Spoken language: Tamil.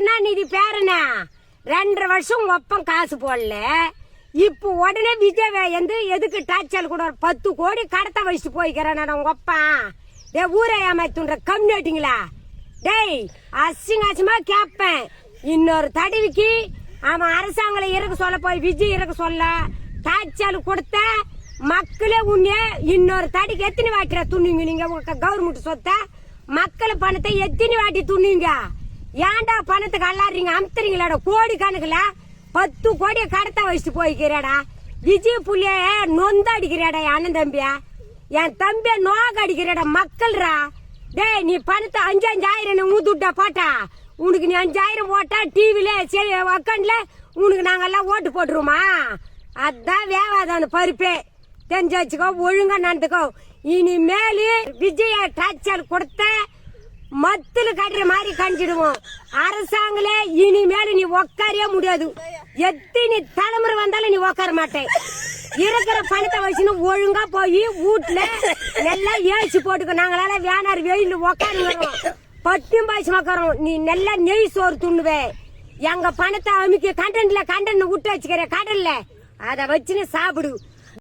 கருணாநிதி பேரனா 2.5 வருஷம் ஒப்பம் காசு போடல. இப்போ உடனே விஜய் வந்து எதுக்கு டார்ச்சல் கூட 10 கோடி கடத்த வச்சுட்டு போய்க்கிறேன் உங்க அப்பா. டே ஊரை ஏமாத்துன்ற கம்யூனிட்டிங்களா? டேய் அசிங்கமா கேட்பேன். இன்னொரு தடவைக்கு அவன் அரசாங்கம் இறக்க சொல்ல போய் விஜய் இறக்க சொல்ல டார்ச்சல் கொடுத்த மக்களே உன்னே இன்னொரு தடிக்கு எத்தனை வாட்டிர துண்ணுங்க? நீங்க கவர்மெண்ட் சொத்த மக்கள் பணத்தை எத்தனை வாட்டி துண்ணுங்க? ஏன்டா பணத்துக்கு அல்லாடுறீங்க? அமுத்துறீங்களாடா கோடி கணக்குல 10 கோடியை கடத்த வச்சுட்டு போய்க்கிறாடா. விஜய் புள்ளிய நொந்த அடிக்கிறாடா என் அண்ணன் தம்பியா, என் தம்பிய நோக்க அடிக்கிறாடா மக்கள்ரா. டேய் நீ பணத்தை 5,000 ஊத்துட்டா போட்டா உனக்கு நீ 5,000 போட்டா டிவில சரி அக்கௌண்ட்ல உனக்கு நாங்கெல்லாம் ஓட்டு போட்டுருமா? அதான் வேவாதான் பருப்பே. தெரிஞ்சு வச்சுக்கோ, ஒழுங்கா நடந்துக்கோ. இனிமேலு விஜய டார்ச்சல் கொடுத்த மத்துல கட்டுற மாதிரி கண்டிடுவோம். அரசாங்களே இனிமேல் நீ உக்காரவே முடியாது. எத்தனை தலைமுறை வந்தாலும் நீ உக்கார மாட்டேன். இருக்கிற பணத்தை வச்சுன்னு ஒழுங்கா போய் வீட்டுல நல்லா ஏழ்ச்சி போட்டுக்கோ. நாங்களால வேணாரு வெயில் உக்காருங்கிறோம், பட்டியும் பாய்ச்சி உக்காரோம். நீ நல்லா நெய் சோறு துண்ணுவே. எங்க பணத்தை அமுக்கி கண்டன்ல விட்டு வச்சுக்கிற கடல்ல அதை வச்சுன்னு சாப்பிடு.